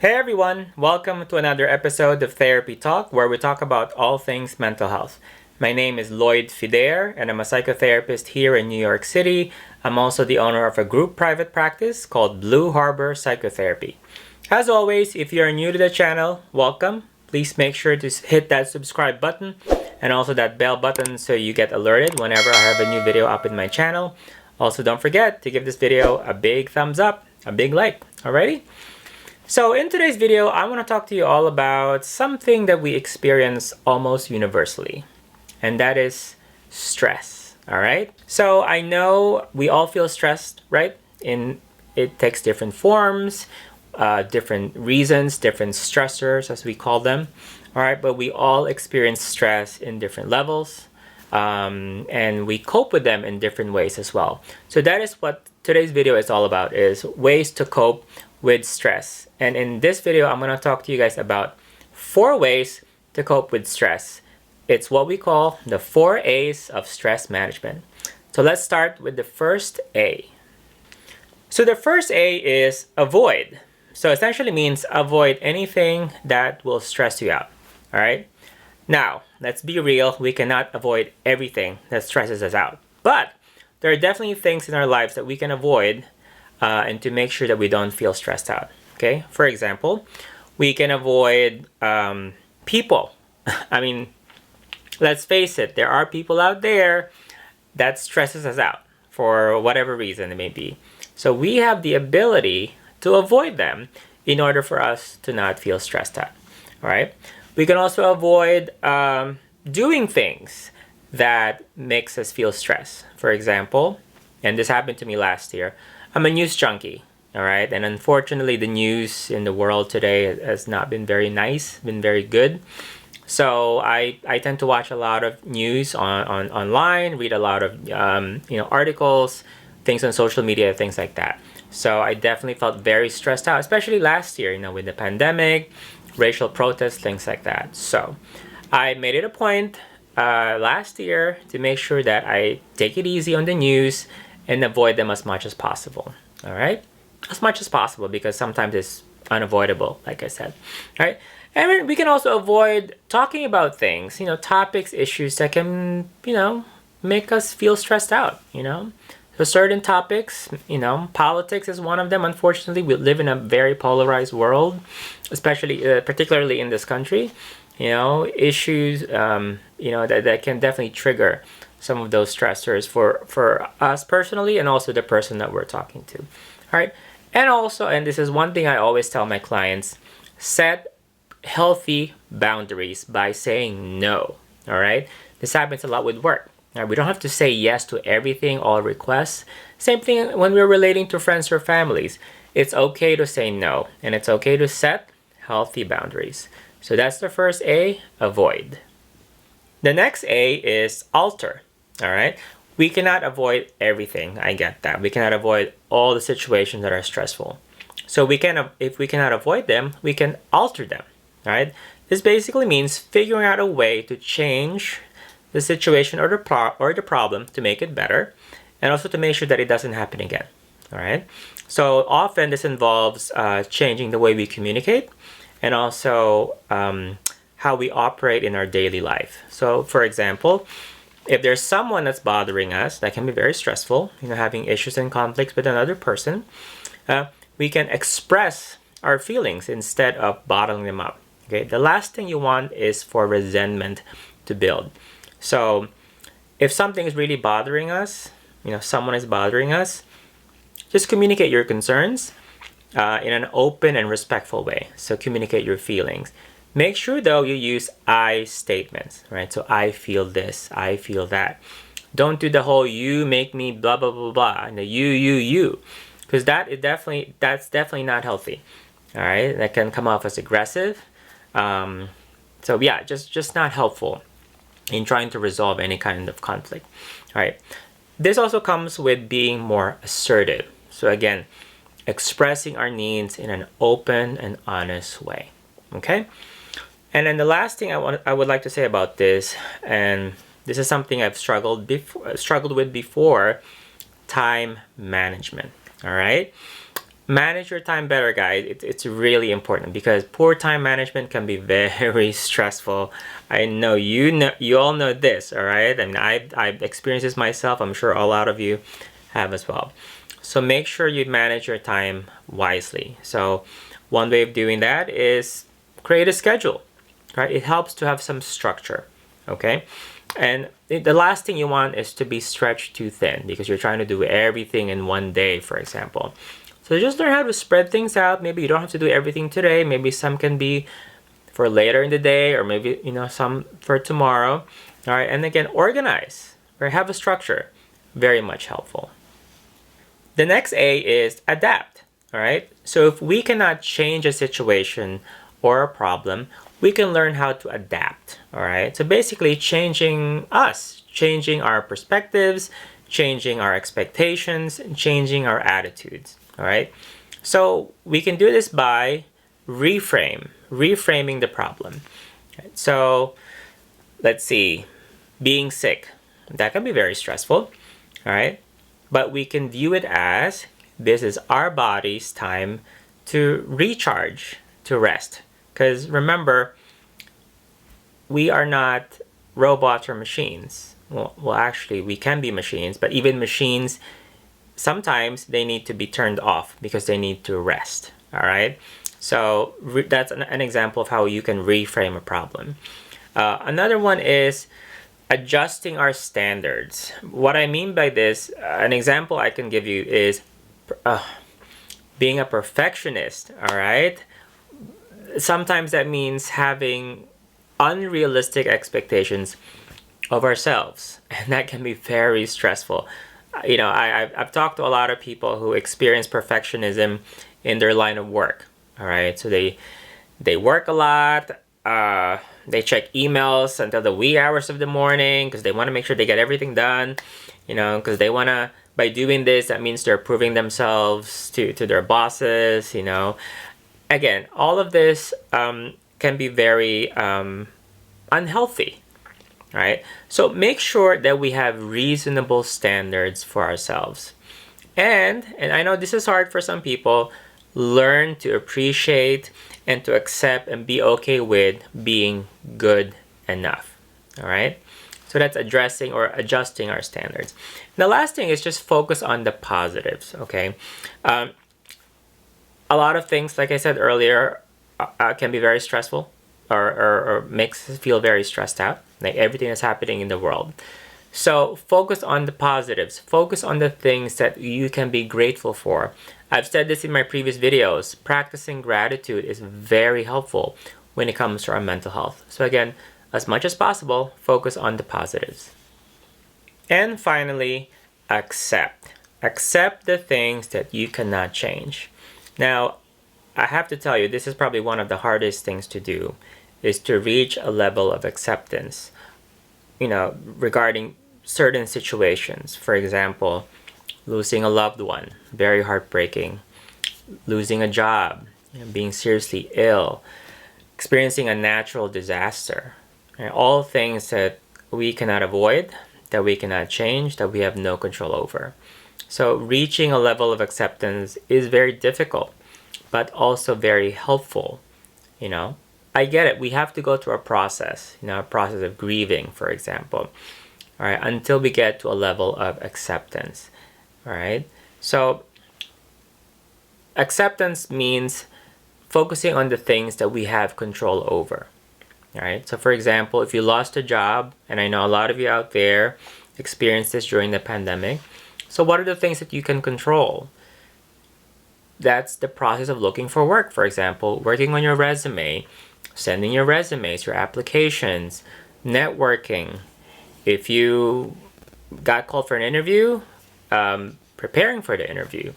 Hey everyone, welcome to another episode of Therapy Talk where we talk about all things mental health. My name is Lloyd Fider and I'm a psychotherapist here in New York City. I'm also the owner of a group private practice called Blue Harbor Psychotherapy. As always, if you're new to the channel, welcome. Please make sure to hit that subscribe button and also that bell button so you get alerted whenever I have a new video up in my channel. Also, don't forget to give this video a big thumbs up, a big like. Alrighty? So in today's video, I want to talk to you all about something that we experience almost universally, and that is stress. All right. So I know we all feel stressed, right? It takes different forms, different reasons, different stressors, as we call them. All right. But we all experience stress in different levels, and we cope with them in different ways as well. So that is what today's video is all about: is ways to cope with stress. And in this video, I'm going to talk to you guys about 4 ways to cope with stress. It's what we call the 4 A's of stress management. So let's start with the first A. So the first A is avoid. So essentially means avoid anything that will stress you out. All right. Now, let's be real. We cannot avoid everything that stresses us out. But there are definitely things in our lives that we can avoid and to make sure that we don't feel stressed out. Okay, for example, we can avoid people. I mean, let's face it, there are people out there that stresses us out for whatever reason it may be. So we have the ability to avoid them in order for us to not feel stressed out. All right. We can also avoid doing things that makes us feel stressed. For example, and this happened to me last year, I'm a news junkie, all right? And unfortunately, the news in the world today has not been very nice, been very good. So I tend to watch a lot of news on online, read a lot of articles, things on social media, things like that. So I definitely felt very stressed out, especially last year, with the pandemic, racial protests, things like that. So I made it a point last year to make sure that I take it easy on the news and avoid them as much as possible. All right, as much as possible, because sometimes it's unavoidable, like I said. All right, and we can also avoid talking about things, topics, issues that can, make us feel stressed out. So certain topics, politics is one of them. Unfortunately, we live in a very polarized world, especially, particularly in this country. Issues, that can definitely trigger some of those stressors for us personally and also the person that we're talking to. All right. And also, and this is one thing I always tell my clients, set healthy boundaries by saying no. All right. This happens a lot with work. Now, we don't have to say yes to everything, all requests. Same thing when we're relating to friends or families. It's okay to say no, and it's okay to set healthy boundaries. So that's the first A, avoid. The next A is alter. All right. We cannot avoid everything. I get that. We cannot avoid all the situations that are stressful. So if we cannot avoid them, we can alter them. All right. This basically means figuring out a way to change the situation or the problem to make it better, and also to make sure that it doesn't happen again. All right. So often this involves changing the way we communicate, and also how we operate in our daily life. So, for example, if there's someone that's bothering us, that can be very stressful, having issues and conflicts with another person, we can express our feelings instead of bottling them up. Okay. The last thing you want is for resentment to build. So if something is really bothering us, someone is bothering us, just communicate your concerns in an open and respectful way. So communicate your feelings. Make sure, though, you use I statements, right? So I feel this, I feel that. Don't do the whole you make me blah, blah, blah, blah, and the you. Because that's definitely not healthy, all right? That can come off as aggressive. So yeah, just not helpful in trying to resolve any kind of conflict, all right? This also comes with being more assertive. So again, expressing our needs in an open and honest way, okay? And then the last thing I would like to say about this, and this is something I've struggled with before, time management. All right. Manage your time better, guys. It's really important because poor time management can be very stressful. I know you all know this, all right? I mean, I've experienced this myself. I'm sure a lot of you have as well. So make sure you manage your time wisely. So one way of doing that is create a schedule, right? It helps to have some structure, okay? And the last thing you want is to be stretched too thin because you're trying to do everything in one day, for example. So just learn how to spread things out. Maybe you don't have to do everything today. Maybe some can be for later in the day, or maybe some for tomorrow. All right, and again, organize or have a structure. Very much helpful. The next A is adapt. All right, so if we cannot change a situation or a problem, we can learn how to adapt. All right, so basically changing us, changing our perspectives, changing our expectations, and changing our attitudes. All right, so we can do this by reframing the problem. Right? So let's see, being sick, that can be very stressful. All right, but we can view it as this is our body's time to recharge, to rest. Because remember, we are not robots or machines. Well, actually, we can be machines, but even machines, sometimes they need to be turned off because they need to rest. All right. So that's an example of how you can reframe a problem. Another one is adjusting our standards. What I mean by this, an example I can give you is being a perfectionist. All right. Sometimes that means having unrealistic expectations of ourselves, and that can be very stressful. I've talked to a lot of people who experience perfectionism in their line of work. All right, so they work a lot. They check emails until the wee hours of the morning because they want to make sure they get everything done. Because they want to. By doing this, that means they're proving themselves to their bosses. Again, all of this can be very unhealthy. Right? So make sure that we have reasonable standards for ourselves. And I know this is hard for some people, learn to appreciate and to accept and be okay with being good enough. All right? So that's addressing or adjusting our standards. And the last thing is just focus on the positives, okay? A lot of things, like I said earlier, can be very stressful or makes us feel very stressed out, like everything that's happening in the world. So focus on the positives. Focus on the things that you can be grateful for. I've said this in my previous videos. Practicing gratitude is very helpful when it comes to our mental health. So again, as much as possible, focus on the positives. And finally, accept. Accept the things that you cannot change. Now, I have to tell you, this is probably one of the hardest things to do, is to reach a level of acceptance, regarding certain situations. For example, losing a loved one, very heartbreaking. Losing a job, being seriously ill, experiencing a natural disaster. All things that we cannot avoid, that we cannot change, that we have no control over. So reaching a level of acceptance is very difficult, but also very helpful. I get it. We have to go through a process, a process of grieving, for example, all right, until we get to a level of acceptance, all right? So acceptance means focusing on the things that we have control over, all right? So for example, if you lost a job, and I know a lot of you out there experienced this during the pandemic, so what are the things that you can control? That's the process of looking for work, for example, working on your resume, sending your resumes, your applications, networking. If you got called for an interview, preparing for the interview,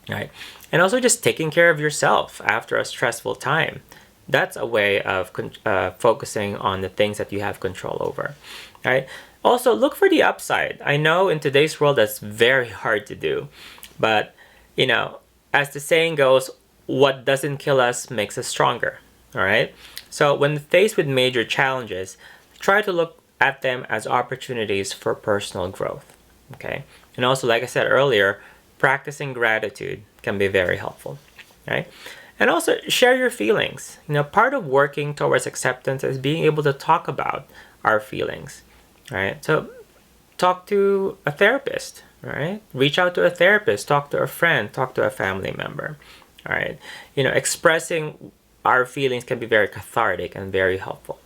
right? And also just taking care of yourself after a stressful time. That's a way of focusing on the things that you have control over, right? Also, look for the upside. I know in today's world that's very hard to do, but as the saying goes, what doesn't kill us makes us stronger. All right. So when faced with major challenges, try to look at them as opportunities for personal growth. Okay. And also, like I said earlier, practicing gratitude can be very helpful, right? And also share your feelings. Part of working towards acceptance is being able to talk about our feelings, right? So talk to a therapist, right? Reach out to a therapist, talk to a friend, talk to a family member, all right? Expressing our feelings can be very cathartic and very helpful,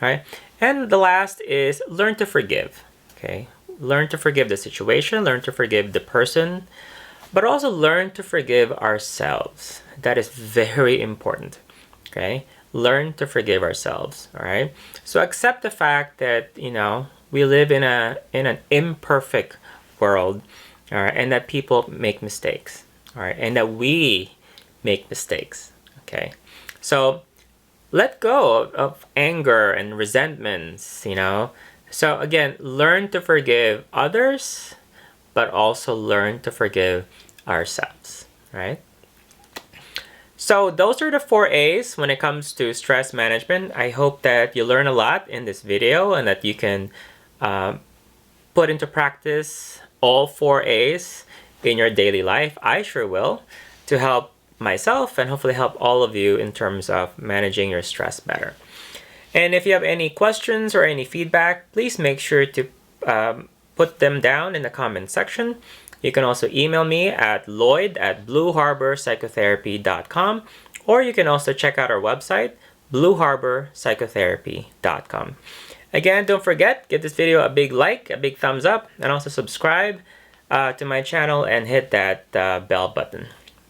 right? And the last is learn to forgive, okay? Learn to forgive the situation, learn to forgive the person, but also learn to forgive ourselves. That is very important, okay? Learn to forgive ourselves, all right? So accept the fact that, we live in an imperfect world, all right, and that people make mistakes, all right, and that we make mistakes, okay? So let go of anger and resentments, So again, learn to forgive others, but also learn to forgive ourselves, right? So those are the 4 A's when it comes to stress management. I hope that you learn a lot in this video and that you can put into practice all 4 A's in your daily life. I sure will, to help myself and hopefully help all of you in terms of managing your stress better. And if you have any questions or any feedback, please make sure to put them down in the comment section. You can also email me at lloyd@blueharborpsychotherapy.com, or you can also check out our website, blueharborpsychotherapy.com. Again, don't forget, give this video a big like, a big thumbs up, and also subscribe to my channel and hit that bell button.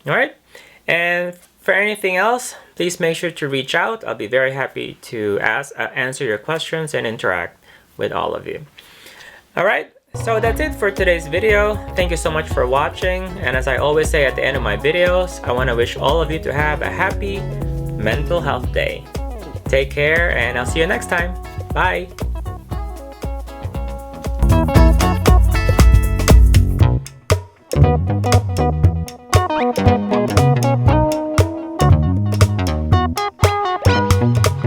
All right? And for anything else, please make sure to reach out. I'll be very happy to answer your questions and interact with all of you. All right, so that's it for today's video. Thank you so much for watching. And as I always say at the end of my videos, I want to wish all of you to have a happy mental health day. Take care, and I'll see you next time. Bye.